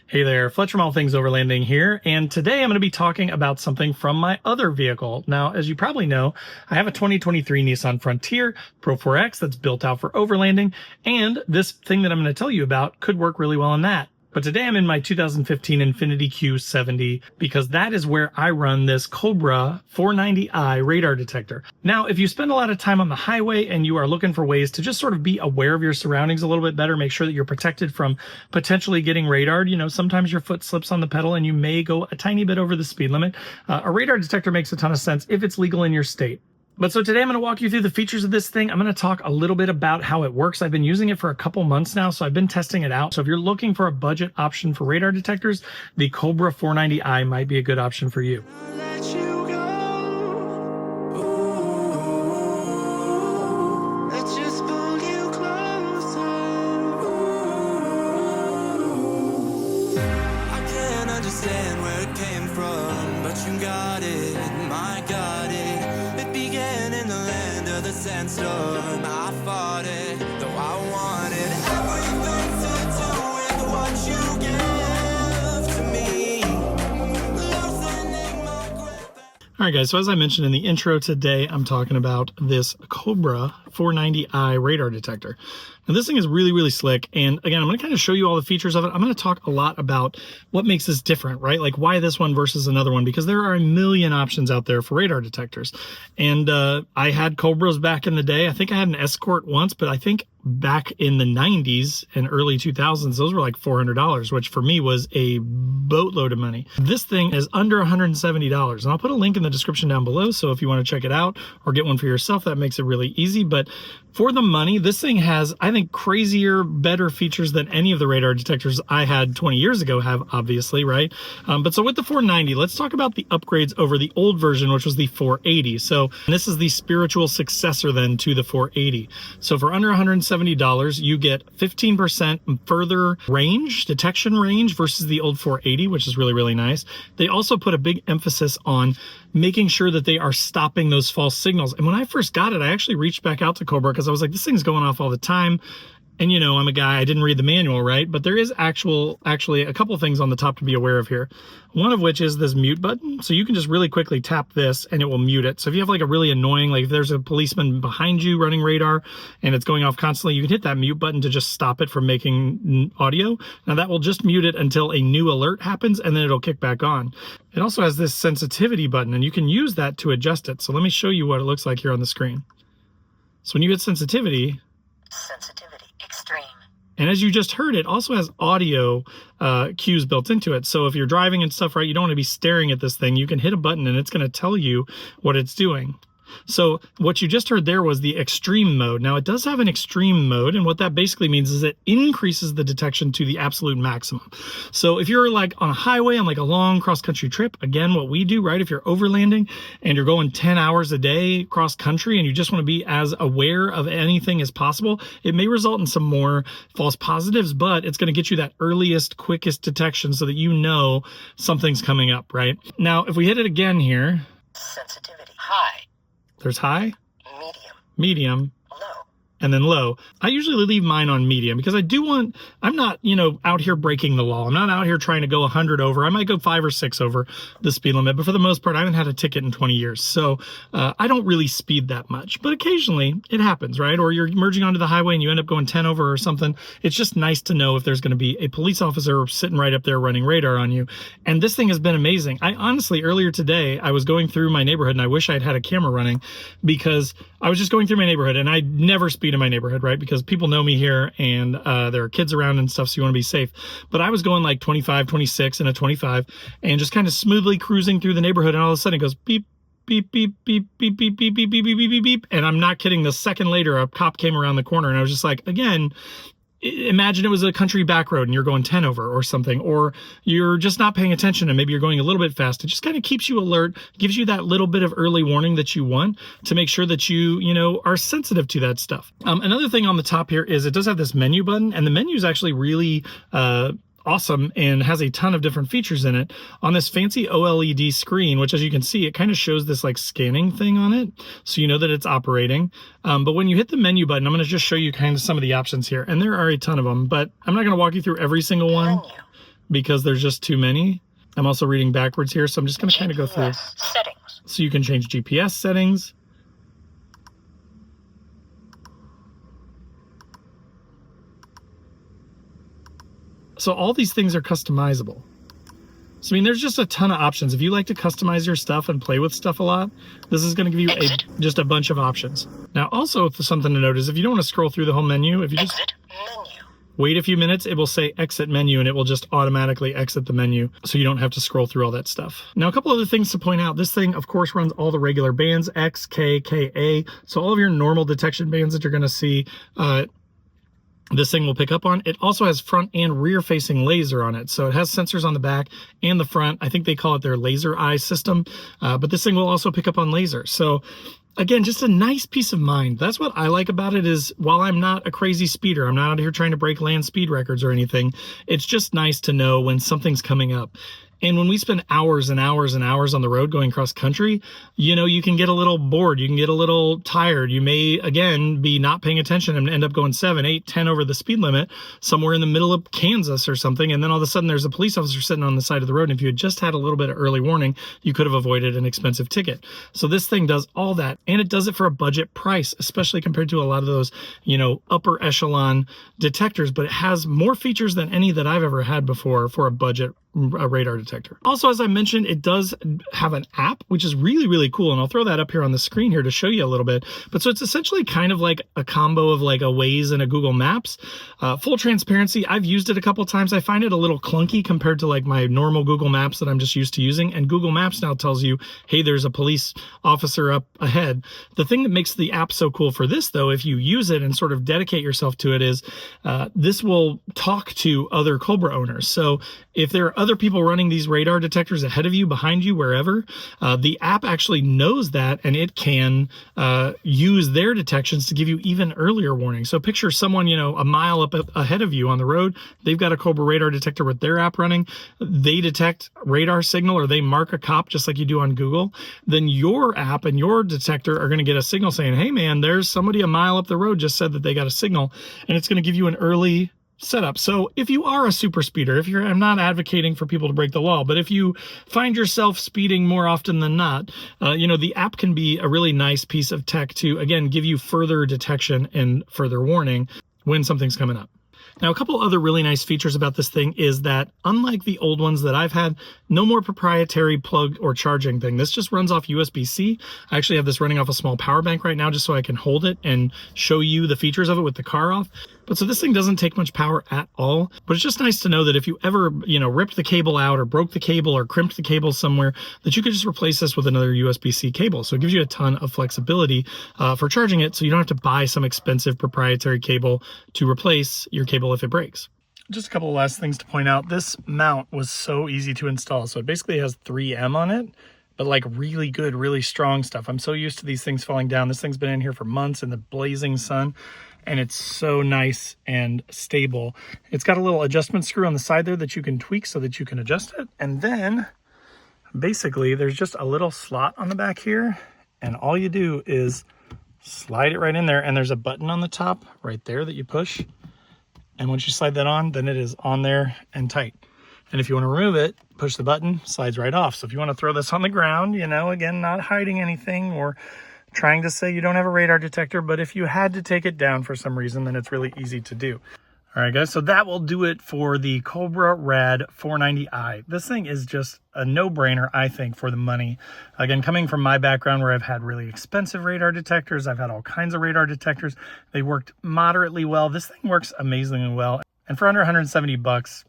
Hey there, Fletcher from All Things Overlanding here, and today I'm going to be talking about something from my other vehicle. Now, as you probably know, I have a 2023 Nissan Frontier Pro 4X that's built out for overlanding, and this thing that I'm going to tell you about could work really well on that. But today I'm in my 2015 Infiniti Q70 because that is where I run this Cobra 490i radar detector. Now, if you spend a lot of time on the highway and you are looking for ways to just sort of be aware of your surroundings a little bit better, make sure that you're protected from potentially getting radared. You know, sometimes your foot slips on the pedal and you may go a tiny bit over the speed limit. A radar detector makes a ton of sense if it's legal in your state. But so today I'm going to walk you through the features of this thing. I'm going to talk a little bit about how it works. I've been using it for a couple months now, so I've been testing it out. So if you're looking for a budget option for radar detectors, the Cobra 490i might be a good option for you. Understand where it came from, but you got it, I got it. It began in the land of the sandstorm. I fought it, though I wanted everything to do with what you gave to me. Loosening my grip. All right, guys, so as I mentioned in the intro today, I'm talking about this Cobra 490i radar detector. Now, this thing is really, really slick. And again, I'm going to kind of show you all the features of it. I'm going to talk a lot about what makes this different, right? Like why this one versus another one, because there are a million options out there for radar detectors. And I had Cobras back in the day. I think I had an Escort once, but I think back in the 90s and early 2000s, those were like $400, which for me was a boatload of money. This thing is under $170, and I'll put a link in the description down below. So if you want to check it out or get one for yourself, that makes it really easy. But for the money, this thing has, I think, crazier, better features than any of the radar detectors I had 20 years ago have, obviously, right? But so with the 490, let's talk about the upgrades over the old version, which was the 480. So this is the spiritual successor then to the 480. So for under $170, you get 15% further range, detection range versus the old 480, which is really, really nice. They also put a big emphasis on making sure that they are stopping those false signals. And when I first got it, I actually reached back out to Cobra because I was like, this thing's going off all the time. And you know, I'm a guy, I didn't read the manual, right? But there is actually a couple of things on the top to be aware of here. One of which is this mute button. So you can just really quickly tap this and it will mute it. So if you have like a really annoying, like if there's a policeman behind you running radar and it's going off constantly, you can hit that mute button to just stop it from making audio. Now that will just mute it until a new alert happens and then it'll kick back on. It also has this sensitivity button and you can use that to adjust it. So let me show you what it looks like here on the screen. So when you hit sensitivity extreme. And as you just heard, it also has audio cues built into it. So if you're driving and stuff, right, you don't want to be staring at this thing. You can hit a button and it's going to tell you what it's doing. So what you just heard there was the extreme mode. Now it does have an extreme mode, and what that basically means is it increases the detection to the absolute maximum. So if you're like on a highway on like a long cross-country trip, again, what we do, right, if you're overlanding and you're going 10 hours a day cross-country and you just want to be as aware of anything as possible, it may result in some more false positives, but it's going to get you that earliest, quickest detection so that you know something's coming up, right? Now, if we hit it again here, Sensitivity high. There's high, medium, Low. and then low. I usually leave mine on medium because I'm not, you know, out here breaking the law. I'm not out here trying to go 100 over. I might go 5 or 6 over the speed limit, but for the most part, I haven't had a ticket in 20 years. So I don't really speed that much, but occasionally it happens, right? Or you're merging onto the highway and you end up going 10 over or something. It's just nice to know if there's going to be a police officer sitting right up there running radar on you. And this thing has been amazing. I honestly, earlier today, I was going through my neighborhood and I wish I'd had a camera running because I was just going through my neighborhood and I never speed in my neighborhood, right? Because people know me here and there are kids around and stuff, so you want to be safe. But I was going like 25, 26 and a 25 and just kind of smoothly cruising through the neighborhood, and all of a sudden it goes beep, beep, beep, beep, beep, beep, beep, beep, beep, beep, beep, beep, beep. And I'm not kidding. The second later, a cop came around the corner and I was just like, again, imagine it was a country back road and you're going 10 over or something, or you're just not paying attention and maybe you're going a little bit fast. It just kind of keeps you alert, gives you that little bit of early warning that you want to make sure that you know, are sensitive to that stuff. Another thing on the top here is it does have this menu button, and the menu is actually really awesome and has a ton of different features in it on this fancy OLED screen, which as you can see, it kind of shows this like scanning thing on it. So you know that it's operating. But when you hit the menu button, I'm going to just show you kind of some of the options here. And there are a ton of them, but I'm not going to walk you through every single one. because there's just too many. I'm also reading backwards here, so I'm just going to kind of go through. Settings. So you can change GPS settings. So all these things are customizable. So, I mean, there's just a ton of options. If you like to customize your stuff and play with stuff a lot, this is going to give you just a bunch of options. Now, also something to note is if you don't want to scroll through the whole menu, if you just wait a few minutes, it will say exit menu and it will just automatically exit the menu so you don't have to scroll through all that stuff. Now, a couple other things to point out. This thing, of course, runs all the regular bands, X, K, KA. So all of your normal detection bands that you're going to see, this thing will pick up on. It also has front and rear facing laser on it. So it has sensors on the back and the front. I think they call it their laser eye system, but this thing will also pick up on laser. So again, just a nice peace of mind. That's what I like about it is while I'm not a crazy speeder, I'm not out here trying to break land speed records or anything. It's just nice to know when something's coming up. And when we spend hours and hours and hours on the road going cross country, you know, you can get a little bored. You can get a little tired. You may, again, be not paying attention and end up going 7, 8, 10 over the speed limit somewhere in the middle of Kansas or something. And then all of a sudden there's a police officer sitting on the side of the road. And if you had just had a little bit of early warning, you could have avoided an expensive ticket. So this thing does all that. And it does it for a budget price, especially compared to a lot of those, you know, upper echelon detectors. But it has more features than any that I've ever had before for a budget radar detector. Also, as I mentioned, it does have an app, which is really, really cool. And I'll throw that up here on the screen here to show you a little bit. But so it's essentially kind of like a combo of like a Waze and a Google Maps. Full transparency, I've used it a couple times. I find it a little clunky compared to like my normal Google Maps that I'm just used to using. And Google Maps now tells you, hey, there's a police officer up ahead. The thing that makes the app so cool for this, though, if you use it and sort of dedicate yourself to it, is this will talk to other Cobra owners. So if there are other people running these radar detectors ahead of you, behind you, wherever, the app actually knows that, and it can use their detections to give you even earlier warning. So picture someone, you know, a mile up ahead of you on the road. They've got a Cobra radar detector with their app running. They detect radar signal, or they mark a cop just like you do on Google. Then your app and your detector are going to get a signal saying, hey man, there's somebody a mile up the road just said that they got a signal, and it's going to give you an early setup. So if you are a super speeder, I'm not advocating for people to break the law, but if you find yourself speeding more often than not, you know, the app can be a really nice piece of tech to, again, give you further detection and further warning when something's coming up. Now, a couple other really nice features about this thing is that, unlike the old ones that I've had, no more proprietary plug or charging thing. This just runs off USB-C. I actually have this running off a small power bank right now just so I can hold it and show you the features of it with the car off. But so this thing doesn't take much power at all, but it's just nice to know that if you ever, you know, ripped the cable out or broke the cable or crimped the cable somewhere, that you could just replace this with another USB-C cable. So it gives you a ton of flexibility for charging it, so you don't have to buy some expensive proprietary cable to replace your cable if it breaks. Just a couple of last things to point out. This mount was so easy to install. So it basically has 3M on it, but like really good, really strong stuff. I'm so used to these things falling down. This thing's been in here for months in the blazing sun, and it's so nice and stable. It's got a little adjustment screw on the side there that you can tweak so that you can adjust it. And then basically there's just a little slot on the back here, and all you do is slide it right in there, and there's a button on the top right there that you push. And once you slide that on, then it is on there and tight. And if you want to remove it, push the button, slides right off. So if you want to throw this on the ground, you know, again, not hiding anything or trying to say you don't have a radar detector, but if you had to take it down for some reason, then it's really easy to do. All right, guys, so that will do it for the Cobra RAD 490i. This thing is just a no-brainer, I think, for the money. Again, coming from my background where I've had really expensive radar detectors, I've had all kinds of radar detectors. They worked moderately well. This thing works amazingly well. And for under 170 bucks,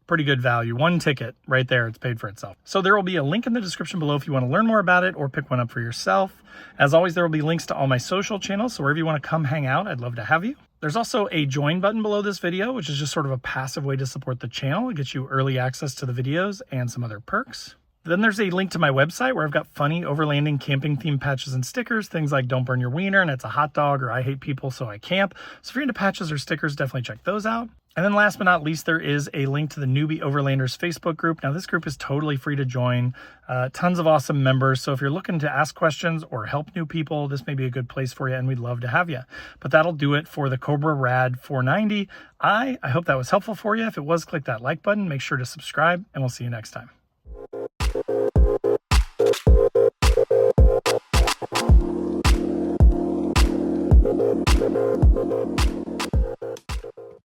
pretty good value. One ticket right there, it's paid for itself. So there will be a link in the description below if you want to learn more about it or pick one up for yourself. As always, there will be links to all my social channels, so wherever you want to come hang out, I'd love to have you. There's also a join button below this video, which is just sort of a passive way to support the channel. It gets you early access to the videos and some other perks. Then there's a link to my website where I've got funny overlanding camping themed patches and stickers, things like don't burn your wiener and it's a hot dog, or I hate people so I camp. So if you're into patches or stickers, definitely check those out. And then last but not least, there is a link to the Newbie Overlanders Facebook group. Now this group is totally free to join, tons of awesome members. So if you're looking to ask questions or help new people, this may be a good place for you and we'd love to have you. But that'll do it for the Cobra RAD 490i. I hope that was helpful for you. If it was, click that like button, make sure to subscribe, and we'll see you next time.